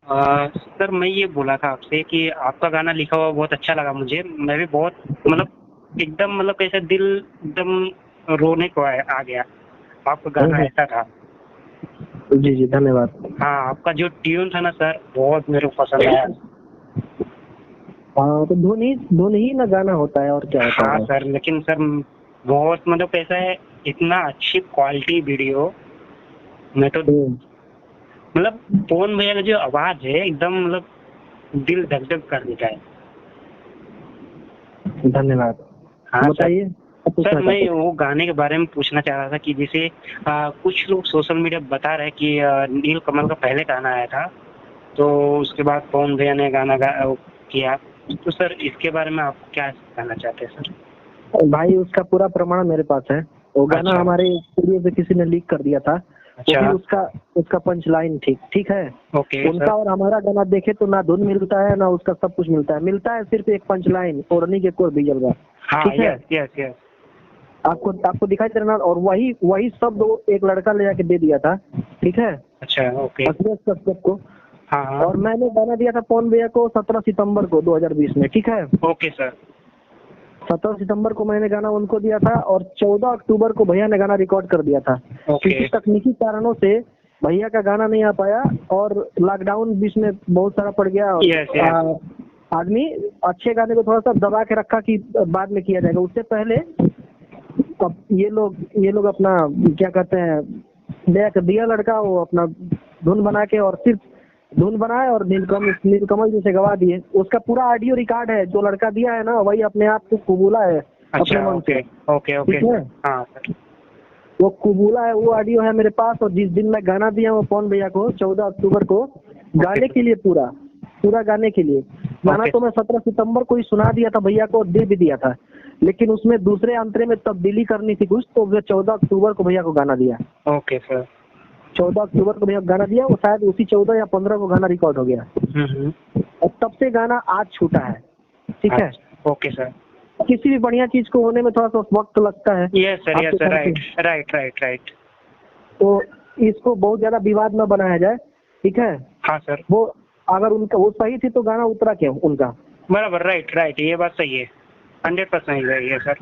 Sir मैं ये बोला था आपसे कि आपका गाना लिखा हुआ बहुत अच्छा लगा मुझे। मैं भी बहुत मतलब एकदम मतलब कैसे दिल एकदम रोने को आ गया। आपका गाना ऐसा था। जी जी धन्यवाद। हाँ, आपका जो ट्यून था ना सर बहुत मेरे को पसंद आया। हाँ तो धुन ही ना गाना होता है, और क्या होता हाँ है। सर, लेकिन सर बहुत मतलब कैसा है, इतना अच्छी क्वालिटी वीडियो। मैं तो मतलब पवन भैया का जो आवाज है एकदम मतलब दिल धक धक कर देता है। धन्यवाद। हाँ सर। बताइए। सर मैं वो गाने के बारे में पूछना चाह रहा था कि जैसे कुछ लोग सोशल मीडिया बता रहे हैं कि नील कमल का पहले गाना आया था, तो उसके बाद पवन भैया ने गाना किया। तो सर इसके बारे में आप क्या कहना चाहते हैं सर? भाई उसका पूरा प्रमाण मेरे पास है। वो गाना अच्छा। हमारे स्टूडियो से किसी ने लीक कर दिया था। वो अच्छा। भी उसका पंच लाइन ठीक है। ओके उनका सर। और हमारा गाना देखे तो ना धुन मिलता है ना उसका सब कुछ मिलता है सिर्फ एक पंच लाइन, ओढ़नी के कोर बीजल का। हाँ, ठीक है। Yes yes yes. आपको दिखाई दे रहा ना, और वही शब्द वो एक लड़का ले जाके दे दिया था। ठीक है। अच्छा। ओके। अखिलेश कश्यप को। हाँ हाँ। और मैंने गाना दिया था पवन भैया को 17 सितंबर को 2020 में। ठीक है। Okay sir. 17 सितंबर को मैंने गाना उनको दिया था और 14 अक्टूबर को भैया ने गाना रिकॉर्ड कर दिया था। ओके। किसी तकनीकी कारणों से भैया का गाना नहीं आ पाया और लॉकडाउन बीच में बहुत सारा पड़ गया। Yes yes. आदमी अच्छे गाने को थोड़ा सा दबा के रखा कि बाद में किया जाएगा। उससे पहले अब ये लोग अपना क्या कहते हैं, दिया लड़का वो अपना धुन बना के और सिर्फ धुन बनाए और नीलकमल जैसे गवा दिए। उसका पूरा ऑडियो रिकॉर्ड है, जो लड़का दिया है ना वही अपने आप को कबूला है अपने अच्छा। मन से। Okay okay okay. ठीक है। हाँ सर। वो कबूला है, वो ऑडियो है मेरे पास। और जिस दिन मैं गाना दिया वो पवन भैया को 14 अक्टूबर को गाने के लिए पूरा गाने के लिए गाना तो मैं 17 सितंबर को ही सुना दिया था भैया को, दे भी दिया था। लेकिन उसमें दूसरे अंतरे में तब्दीली करनी थी कुछ, तो मैं 14 अक्टूबर को भैया को गाना दिया। Okay sir. 14 अक्टूबर को भैया को गाना दिया, वो शायद उसी 14 या 15 को गाना रिकॉर्ड हो गया। और तब से गाना आज छूटा है। ठीक है। Okay sir. किसी भी बढ़िया चीज को होने में थोड़ा सा वक्त लगता है। Yes sir yes sir. Right right right right. तो इसको बहुत ज्यादा विवाद न बनाया जाए। ठीक है। हाँ सर। वो अगर उनका वो सही थी तो गाना उतरा क्यों उनका। बराबर। राइट राइट, ये बात सही है। 100% सही है सर।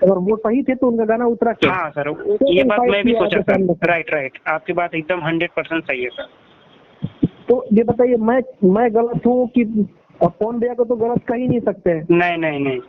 अगर वो सही थे तो उनका गाना उतरा क्यों। हाँ सर, ये बात मैं भी सोचा सर। राइट राइट, आपकी बात एकदम 100% सही है सर। तो ये बताइए मैं गलत हूँ कि पवन भैया को तो गलत कह ही नहीं सकते हैं। नहीं नहीं नहीं,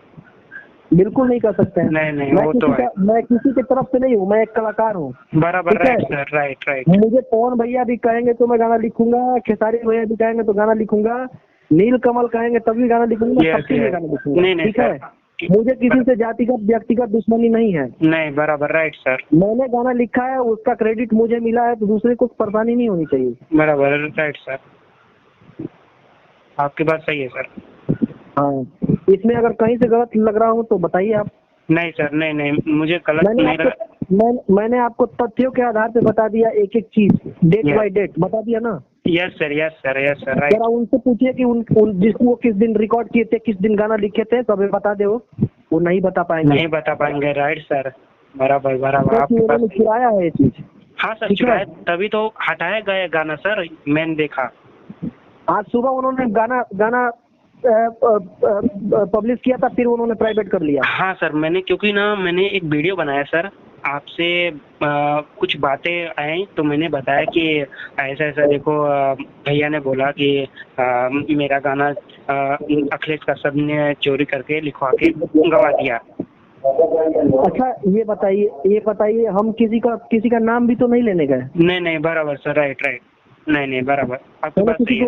बिल्कुल नहीं कर सकते हैं। नहीं वो तो है। मैं किसी की तरफ से नहीं हूँ, मैं एक कलाकार हूँ। बराबर। Right sir. Right right. मुझे पवन भैया भी कहेंगे तो मैं गाना लिखूंगा, खेसारी भैया भी कहेंगे तो गाना लिखूंगा, नील कमल कहेंगे तभी गाना लिखूंगा, सबके लिए गाना लिखूंगा। ठीक है। मुझे किसी से जातिगत व्यक्तिगत दुश्मनी नहीं है। नहीं, बराबर। Right sir. मैंने गाना लिखा है, उसका क्रेडिट मुझे मिला है, तो दूसरे को परेशानी नहीं होनी चाहिए। बराबर। राइट सर, आपकी बात सही है सर। हाँ, इसमें अगर कहीं से गलत लग रहा हूँ तो बताइए आप। नहीं सर, नहीं नहीं, मुझे गलत नहीं लगा। मैंने आपको तथ्यों के आधार पे बता दिया, एक एक चीज डेट बाय डेट बता दिया ना। Yes sir yes sir yes sir. Right. जरा उनसे पूछिए कि जिसको किस दिन रिकॉर्ड किए थे, किस दिन गाना लिखे थे, तो अभी बता दे। वो नहीं बता पाएंगे। नहीं बता पाएंगे। राइट सर, बराबर बराबर। उन्होंने चुराया है ये चीज। हाँ सर, चुराया तभी तो हटाया गया गाना सर, मैंने देखा। आज सुबह उन्होंने गाना पब्लिश किया था, फिर उन्होंने प्राइवेट कर लिया। हाँ सर, मैंने एक वीडियो बनाया सर, आपसे कुछ बातें आई तो मैंने बताया कि ऐसा ऐसा देखो, भैया ने बोला कि मेरा गाना अखिलेश कश्यप ने चोरी करके लिखवा के गवा दिया। अच्छा ये बताइए हम किसी का नाम भी तो नहीं लेने गए। नहीं बराबर सर। Right right. नहीं बराबर, आपकी बात सही है।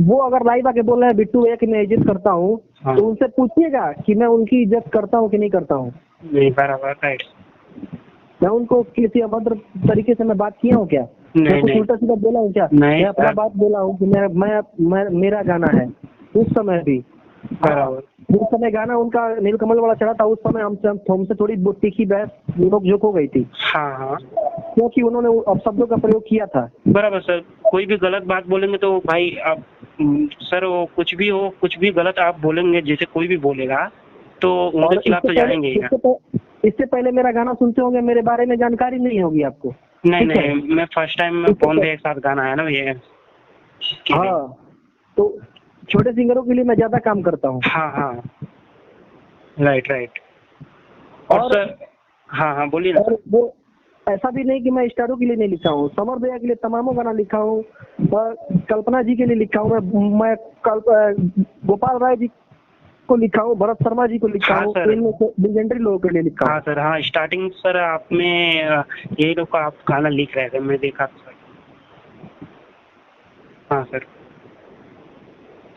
वो अगर लाइव आके बोल रहे हैं बिट्टू भैया की मैं इज्जत करता हूँ, हाँ, तो उनसे पूछिएगा कि मैं उनकी इज्जत करता हूँ कि नहीं करता हूँ। नहीं, बराबर। राइट। मैं उनको किसी अभद्र तरीके से मैं बात किया हूँ क्या? मैं कुछ उल्टा सीधा बोला हूँ क्या? मैं अपना बात बोला हूँ कि मेरा गाना है। उस समय भी उस समय गाना उनका नीलकमल वाला चढ़ा था, उस समय हमसे थोड़ी तीखी बहस नोक-झोंक हो गई थी। हाँ, क्योंकि उन्होंने अपशब्दों का प्रयोग किया था। बराबर सर, कोई भी गलत बात बोलेंगे तो भाई आप सर, वो कुछ भी गलत आप बोलेंगे, जैसे कोई भी बोलेगा तो उनके खिलाफ तो जाएंगे ही ना। इससे पहले मेरा गाना सुनते होंगे, मेरे बारे में जानकारी नहीं होगी आपको। नहीं, मैं फर्स्ट टाइम पवन भैया के साथ गाना है ना ये। हाँ, तो छोटे सिंगरों के लिए मैं ज्यादा काम करता हूँ। हाँ हाँ, राइट राइट। और और सर, हाँ हाँ बोलिए ना। और वो ऐसा भी नहीं कि मैं स्टारों के लिए नहीं लिखा हूँ, समर भैया के लिए तमामों गाना लिखा हूँ, और कल्पना जी के लिए लिखा हूँ, मैं गोपाल राय जी को लिखा हूँ, भरत शर्मा जी को लिखा हाँ हूँ, सर। लेजेंडरी लोगों के लिए लिखा हाँ हूँ। सर, हाँ स्टार्टिंग सर आप में यही लोग का आप गाना लिख रहे थे, मैं देखा था सर। हाँ सर।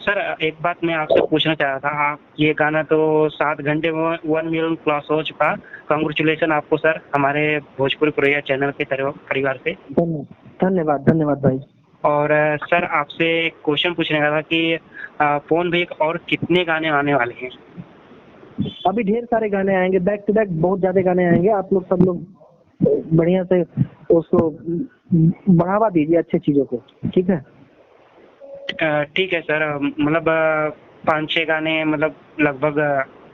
सर एक बात मैं आपसे पूछना चाह रहा था, आप ये गाना तो 7 घंटे में 1 मिलियन क्रॉस हो चुका। कांग्रेचुलेसन आपको सर, हमारे भोजपुरी पुरैया चैनल के परिवार से। धन्यवाद धन्यवाद भाई। और सर आपसे एक क्वेश्चन पूछने का था कि पवन भैया और कितने गाने आने वाले हैं? अभी ढेर सारे गाने आएंगे, बैक टू बैक बहुत ज्यादा गाने आएंगे। आप लोग सब लोग बढ़िया से उसको बढ़ावा दीजिए, अच्छी चीजों को, ठीक है? ठीक है सर, मतलब 5-6 गाने मतलब लगभग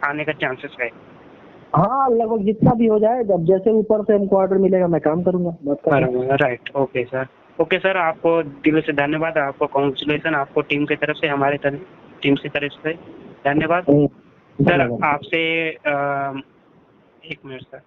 आने का चांसेस है। हाँ लगभग जितना भी हो जाए, जब जैसे ऊपर से हमको ऑर्डर मिलेगा मैं काम करूंगा, बात करूंगा। Right, okay sir. Okay sir, आपको दिल से धन्यवाद, आपको कॉन्ग्रेचुलेसन, आपको टीम की तरफ से, हमारे टीम की तरफ से धन्यवाद। सर धन्यवाद। आपसे 1 मिनट सर।